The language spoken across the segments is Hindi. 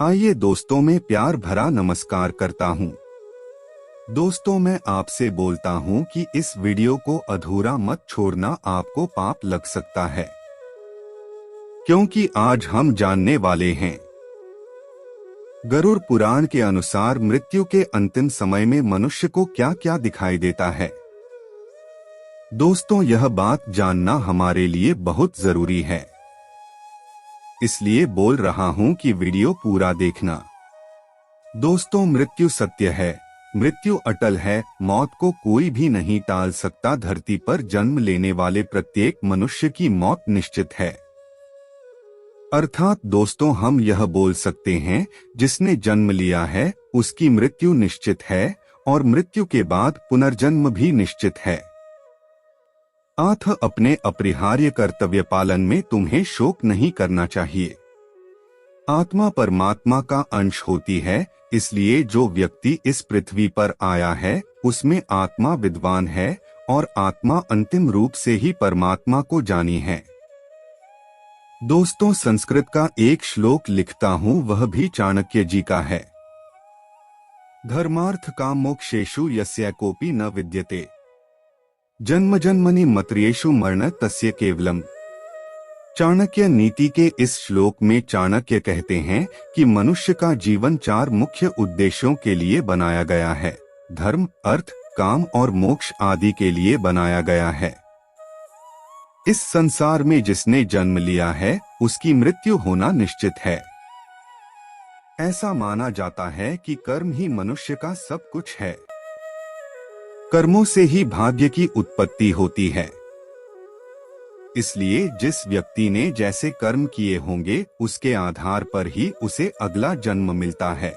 आइए दोस्तों, मैं प्यार भरा नमस्कार करता हूँ। दोस्तों, मैं आपसे बोलता हूँ कि इस वीडियो को अधूरा मत छोड़ना, आपको पाप लग सकता है। क्योंकि आज हम जानने वाले हैं गरुड़ पुराण के अनुसार मृत्यु के अंतिम समय में मनुष्य को क्या क्या दिखाई देता है। दोस्तों, यह बात जानना हमारे लिए बहुत जरूरी है, इसलिए बोल रहा हूं कि वीडियो पूरा देखना। दोस्तों, मृत्यु सत्य है, मृत्यु अटल है, मौत को कोई भी नहीं टाल सकता। धरती पर जन्म लेने वाले प्रत्येक मनुष्य की मौत निश्चित है। अर्थात दोस्तों, हम यह बोल सकते हैं, जिसने जन्म लिया है उसकी मृत्यु निश्चित है, और मृत्यु के बाद पुनर्जन्म भी निश्चित है। अतः अपने अपरिहार्य कर्तव्य पालन में तुम्हें शोक नहीं करना चाहिए। आत्मा परमात्मा का अंश होती है, इसलिए जो व्यक्ति इस पृथ्वी पर आया है उसमें आत्मा विद्वान है, और आत्मा अंतिम रूप से ही परमात्मा को जानी है। दोस्तों, संस्कृत का एक श्लोक लिखता हूँ, वह भी चाणक्य जी का है। धर्मार्थ काम मोक्षेषु यस्य कोपि न विद्यते, जन्म जन्मनि मर्त्येषु मरण तस्य केवलम। चाणक्य नीति के इस श्लोक में चाणक्य कहते हैं कि मनुष्य का जीवन 4 मुख्य उद्देश्यों के लिए बनाया गया है। धर्म, अर्थ, काम और मोक्ष आदि के लिए बनाया गया है। इस संसार में जिसने जन्म लिया है उसकी मृत्यु होना निश्चित है। ऐसा माना जाता है कि कर्म ही मनुष्य का सब कुछ है। कर्मों से ही भाग्य की उत्पत्ति होती है। इसलिए जिस व्यक्ति ने जैसे कर्म किए होंगे उसके आधार पर ही उसे अगला जन्म मिलता है।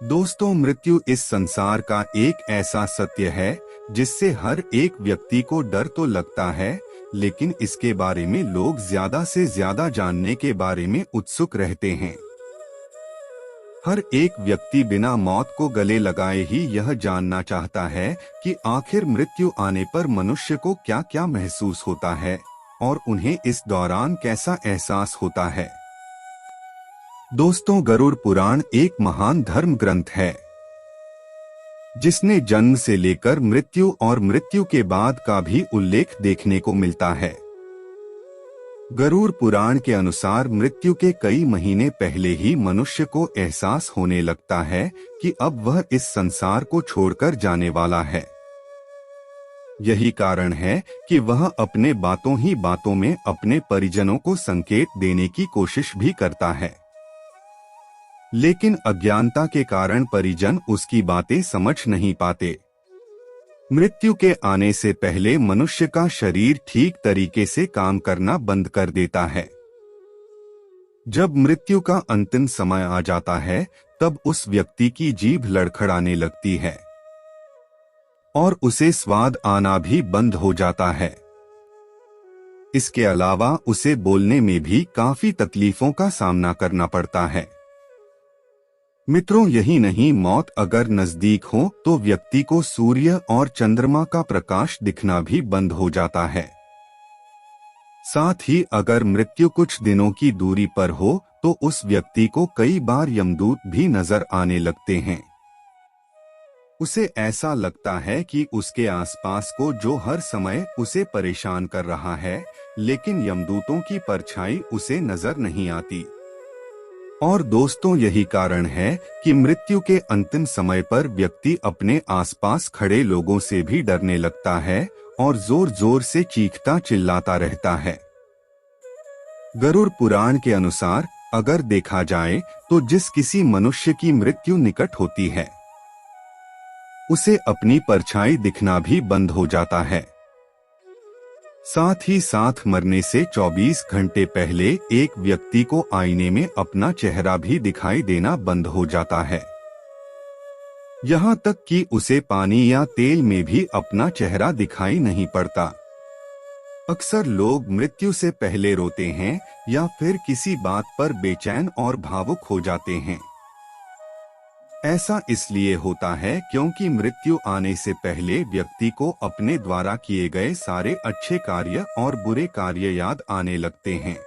दोस्तों, मृत्यु इस संसार का एक ऐसा सत्य है जिससे हर एक व्यक्ति को डर तो लगता है, लेकिन इसके बारे में लोग ज्यादा से ज्यादा जानने के बारे में उत्सुक रहते हैं। हर एक व्यक्ति बिना मौत को गले लगाए ही यह जानना चाहता है कि आखिर मृत्यु आने पर मनुष्य को क्या क्या महसूस होता है और उन्हें इस दौरान कैसा एहसास होता है। दोस्तों, गरुड़ पुराण एक महान धर्म ग्रंथ है जिसने जन्म से लेकर मृत्यु और मृत्यु के बाद का भी उल्लेख देखने को मिलता है। गरुड़ पुराण के अनुसार मृत्यु के कई महीने पहले ही मनुष्य को एहसास होने लगता है कि अब वह इस संसार को छोड़कर जाने वाला है। यही कारण है कि वह अपने बातों ही बातों में अपने परिजनों को संकेत देने की कोशिश भी करता है, लेकिन अज्ञानता के कारण परिजन उसकी बातें समझ नहीं पाते। मृत्यु के आने से पहले मनुष्य का शरीर ठीक तरीके से काम करना बंद कर देता है। जब मृत्यु का अंतिम समय आ जाता है तब उस व्यक्ति की जीभ लड़खड़ाने लगती है और उसे स्वाद आना भी बंद हो जाता है। इसके अलावा उसे बोलने में भी काफी तकलीफों का सामना करना पड़ता है। मित्रों, यही नहीं, मौत अगर नजदीक हो तो व्यक्ति को सूर्य और चंद्रमा का प्रकाश दिखना भी बंद हो जाता है। साथ ही अगर मृत्यु कुछ दिनों की दूरी पर हो तो उस व्यक्ति को कई बार यमदूत भी नजर आने लगते हैं। उसे ऐसा लगता है कि उसके आसपास को जो हर समय उसे परेशान कर रहा है, लेकिन यमदूतों की परछाई उसे नजर नहीं आती। और दोस्तों, यही कारण है कि मृत्यु के अंतिम समय पर व्यक्ति अपने आसपास खड़े लोगों से भी डरने लगता है और जोर जोर से चीखता चिल्लाता रहता है। गरुड़ पुराण के अनुसार अगर देखा जाए तो जिस किसी मनुष्य की मृत्यु निकट होती है उसे अपनी परछाई दिखना भी बंद हो जाता है। साथ ही साथ मरने से 24 घंटे पहले एक व्यक्ति को आईने में अपना चेहरा भी दिखाई देना बंद हो जाता है। यहाँ तक कि उसे पानी या तेल में भी अपना चेहरा दिखाई नहीं पड़ता। अक्सर लोग मृत्यु से पहले रोते हैं या फिर किसी बात पर बेचैन और भावुक हो जाते हैं। ऐसा इसलिए होता है क्योंकि मृत्यु आने से पहले व्यक्ति को अपने द्वारा किए गए सारे अच्छे कार्य और बुरे कार्य याद आने लगते हैं।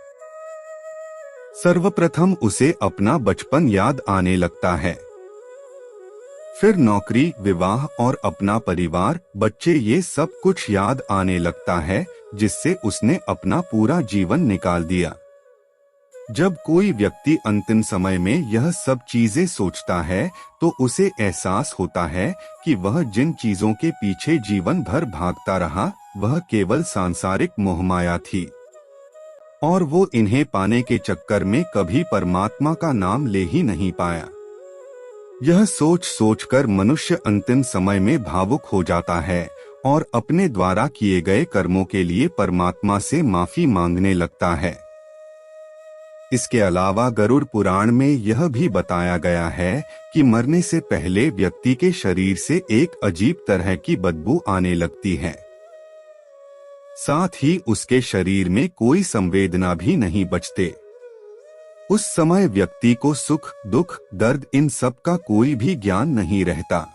सर्वप्रथम उसे अपना बचपन याद आने लगता है, फिर नौकरी, विवाह और अपना परिवार, बच्चे, ये सब कुछ याद आने लगता है जिससे उसने अपना पूरा जीवन निकाल दिया। जब कोई व्यक्ति अंतिम समय में यह सब चीजें सोचता है तो उसे एहसास होता है कि वह जिन चीजों के पीछे जीवन भर भागता रहा वह केवल सांसारिक मोहमाया थी और वो इन्हें पाने के चक्कर में कभी परमात्मा का नाम ले ही नहीं पाया। यह सोच सोचकर मनुष्य अंतिम समय में भावुक हो जाता है और अपने द्वारा किए गए कर्मों के लिए परमात्मा से माफी मांगने लगता है। इसके अलावा गरुड़ पुराण में यह भी बताया गया है कि मरने से पहले व्यक्ति के शरीर से एक अजीब तरह की बदबू आने लगती है। साथ ही उसके शरीर में कोई संवेदना भी नहीं बचते। उस समय व्यक्ति को सुख, दुख, दर्द, इन सब का कोई भी ज्ञान नहीं रहता।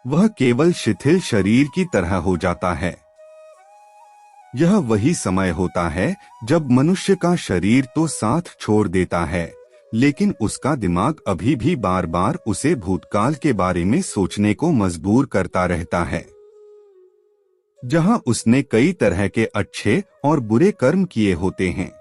वह केवल शिथिल शरीर की तरह हो जाता है। यह वही समय होता है जब मनुष्य का शरीर तो साथ छोड़ देता है, लेकिन उसका दिमाग अभी भी बार बार उसे भूतकाल के बारे में सोचने को मजबूर करता रहता है, जहां उसने कई तरह के अच्छे और बुरे कर्म किए होते हैं।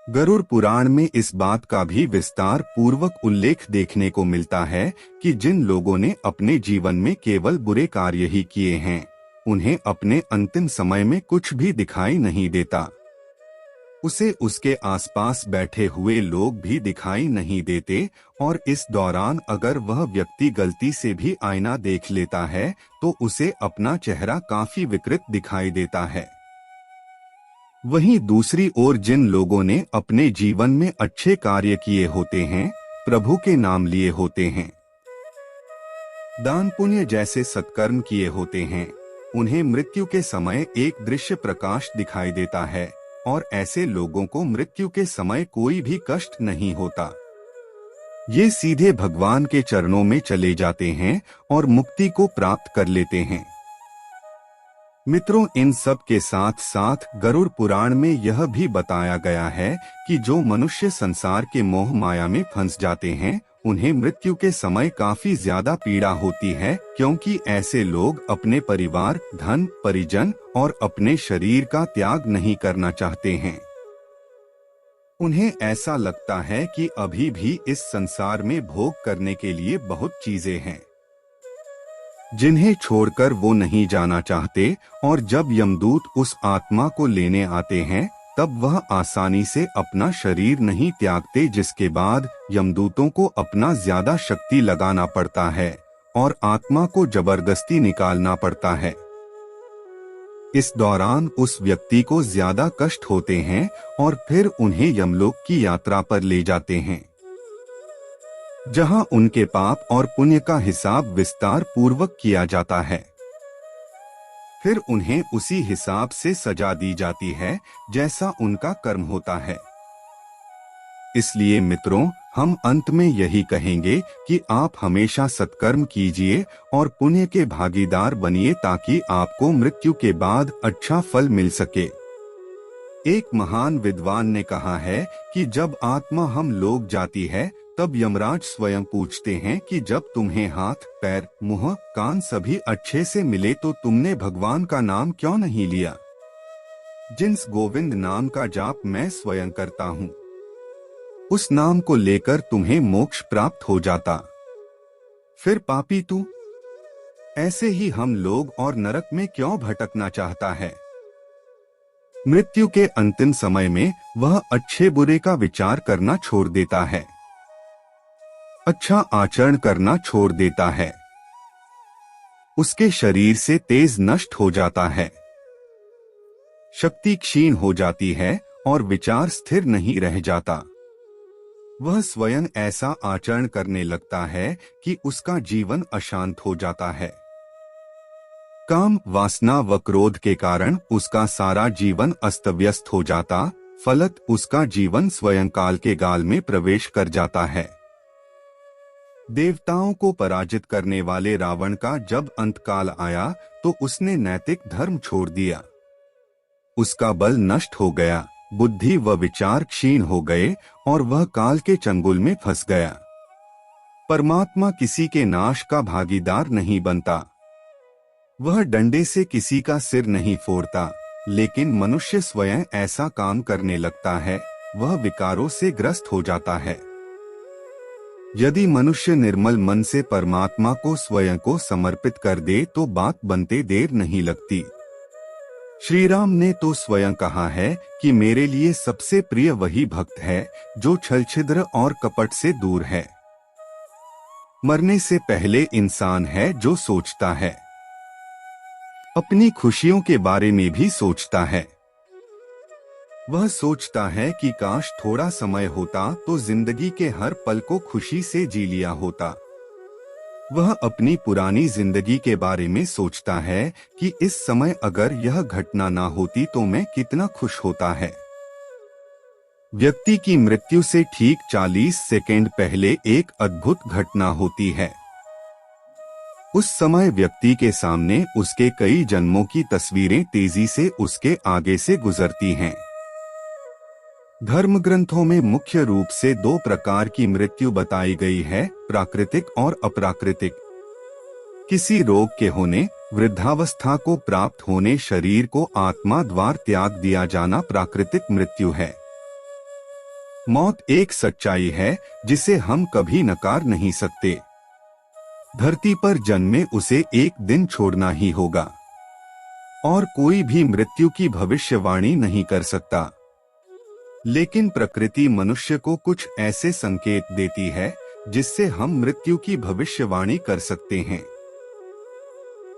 गरुड़ पुराण में इस बात का भी विस्तार पूर्वक उल्लेख देखने को मिलता है कि जिन लोगों ने अपने जीवन में केवल बुरे कार्य ही किए हैं उन्हें अपने अंतिम समय में कुछ भी दिखाई नहीं देता। उसे उसके आसपास बैठे हुए लोग भी दिखाई नहीं देते और इस दौरान अगर वह व्यक्ति गलती से भी आईना देख लेता है तो उसे अपना चेहरा काफी विकृत दिखाई देता है। वहीं दूसरी ओर जिन लोगों ने अपने जीवन में अच्छे कार्य किए होते हैं, प्रभु के नाम लिए होते हैं, दान पुण्य जैसे सत्कर्म किए होते हैं, उन्हें मृत्यु के समय एक दृश्य प्रकाश दिखाई देता है और ऐसे लोगों को मृत्यु के समय कोई भी कष्ट नहीं होता। ये सीधे भगवान के चरणों में चले जाते हैं और मुक्ति को प्राप्त कर लेते हैं। मित्रों, इन सब के साथ साथ गरुड़ पुराण में यह भी बताया गया है कि जो मनुष्य संसार के मोह माया में फंस जाते हैं उन्हें मृत्यु के समय काफी ज्यादा पीड़ा होती है, क्योंकि ऐसे लोग अपने परिवार, धन, परिजन और अपने शरीर का त्याग नहीं करना चाहते हैं। उन्हें ऐसा लगता है कि अभी भी इस संसार में भोग करने के लिए बहुत चीजें हैं जिन्हें छोड़कर वो नहीं जाना चाहते, और जब यमदूत उस आत्मा को लेने आते हैं तब वह आसानी से अपना शरीर नहीं त्यागते, जिसके बाद यमदूतों को अपना ज्यादा शक्ति लगाना पड़ता है और आत्मा को जबरदस्ती निकालना पड़ता है। इस दौरान उस व्यक्ति को ज्यादा कष्ट होते हैं और फिर उन्हें यमलोक की यात्रा पर ले जाते हैं, जहां उनके पाप और पुण्य का हिसाब विस्तार पूर्वक किया जाता है। फिर उन्हें उसी हिसाब से सजा दी जाती है जैसा उनका कर्म होता है। इसलिए मित्रों, हम अंत में यही कहेंगे कि आप हमेशा सत्कर्म कीजिए और पुण्य के भागीदार बनिए ताकि आपको मृत्यु के बाद अच्छा फल मिल सके। एक महान विद्वान ने कहा है कि जब आत्मा हम लोग जाती है तब यमराज स्वयं पूछते हैं कि जब तुम्हें हाथ, पैर, मुंह, कान सभी अच्छे से मिले तो तुमने भगवान का नाम क्यों नहीं लिया? जिस गोविंद नाम का जाप मैं स्वयं करता हूँ, उस नाम को लेकर तुम्हें मोक्ष प्राप्त हो जाता। फिर पापी तू, ऐसे ही हम लोग और नरक में क्यों भटकना चाहता है? मृत्यु के अंतिम समय में वह अच्छे बुरे का विचार करना छोड़ देता है, अच्छा आचरण करना छोड़ देता है, उसके शरीर से तेज नष्ट हो जाता है, शक्ति क्षीण हो जाती है और विचार स्थिर नहीं रह जाता। वह स्वयं ऐसा आचरण करने लगता है कि उसका जीवन अशांत हो जाता है। काम, वासना व क्रोध के कारण उसका सारा जीवन अस्त व्यस्त हो जाता, फलत उसका जीवन स्वयं काल के गाल में प्रवेश कर जाता है। देवताओं को पराजित करने वाले रावण का जब अंतकाल आया तो उसने नैतिक धर्म छोड़ दिया। उसका बल नष्ट हो गया, बुद्धि व विचार क्षीण हो गए और वह काल के चंगुल में फंस गया। परमात्मा किसी के नाश का भागीदार नहीं बनता। वह डंडे से किसी का सिर नहीं फोड़ता, लेकिन मनुष्य स्वयं ऐसा काम करने लगता है, वह विकारों से ग्रस्त हो जाता है। यदि मनुष्य निर्मल मन से परमात्मा को स्वयं को समर्पित कर दे तो बात बनते देर नहीं लगती। श्री राम ने तो स्वयं कहा है कि मेरे लिए सबसे प्रिय वही भक्त है जो छल छिद्र और कपट से दूर है। मरने से पहले इंसान है जो सोचता है, अपनी खुशियों के बारे में भी सोचता है। वह सोचता है कि काश थोड़ा समय होता तो जिंदगी के हर पल को खुशी से जी लिया होता। वह अपनी पुरानी जिंदगी के बारे में सोचता है कि इस समय अगर यह घटना ना होती तो मैं कितना खुश होता है। व्यक्ति की मृत्यु से ठीक 40 सेकंड पहले एक अद्भुत घटना होती है। उस समय व्यक्ति के सामने उसके कई जन्मों की तस्वीरें तेजी से उसके आगे से गुजरती हैं। धर्म ग्रंथों में मुख्य रूप से 2 प्रकार की मृत्यु बताई गई है, प्राकृतिक और अप्राकृतिक। किसी रोग के होने, वृद्धावस्था को प्राप्त होने, शरीर को आत्मा द्वार त्याग दिया जाना प्राकृतिक मृत्यु है। मौत एक सच्चाई है जिसे हम कभी नकार नहीं सकते। धरती पर जन्मे उसे एक दिन छोड़ना ही होगा और कोई भी मृत्यु की भविष्यवाणी नहीं कर सकता। लेकिन प्रकृति मनुष्य को कुछ ऐसे संकेत देती है जिससे हम मृत्यु की भविष्यवाणी कर सकते हैं।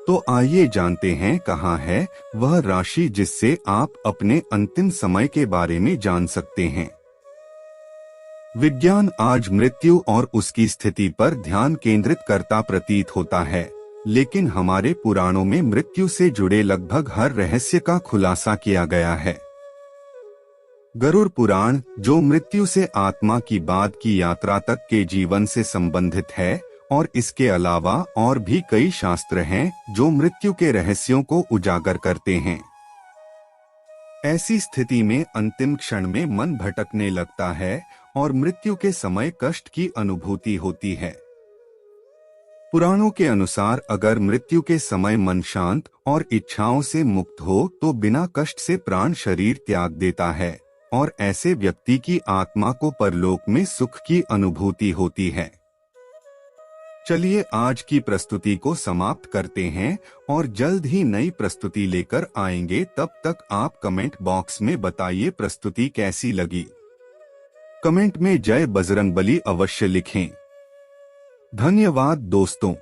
तो आइए जानते हैं कहाँ है वह राशि जिससे आप अपने अंतिम समय के बारे में जान सकते हैं। विज्ञान आज मृत्यु और उसकी स्थिति पर ध्यान केंद्रित करता प्रतीत होता है, लेकिन हमारे पुराणों में मृत्यु से जुड़े लगभग हर रहस्य का खुलासा किया गया है। गरुड़ पुराण, जो मृत्यु से आत्मा की बाद की यात्रा तक के जीवन से संबंधित है, और इसके अलावा और भी कई शास्त्र हैं जो मृत्यु के रहस्यों को उजागर करते हैं। ऐसी स्थिति में अंतिम क्षण में मन भटकने लगता है और मृत्यु के समय कष्ट की अनुभूति होती है। पुराणों के अनुसार अगर मृत्यु के समय मन शांत और इच्छाओं से मुक्त हो तो बिना कष्ट से प्राण शरीर त्याग देता है और ऐसे व्यक्ति की आत्मा को परलोक में सुख की अनुभूति होती है। चलिए आज की प्रस्तुति को समाप्त करते हैं और जल्द ही नई प्रस्तुति लेकर आएंगे। तब तक आप कमेंट बॉक्स में बताइए प्रस्तुति कैसी लगी। कमेंट में जय बजरंगबली अवश्य लिखें। धन्यवाद दोस्तों।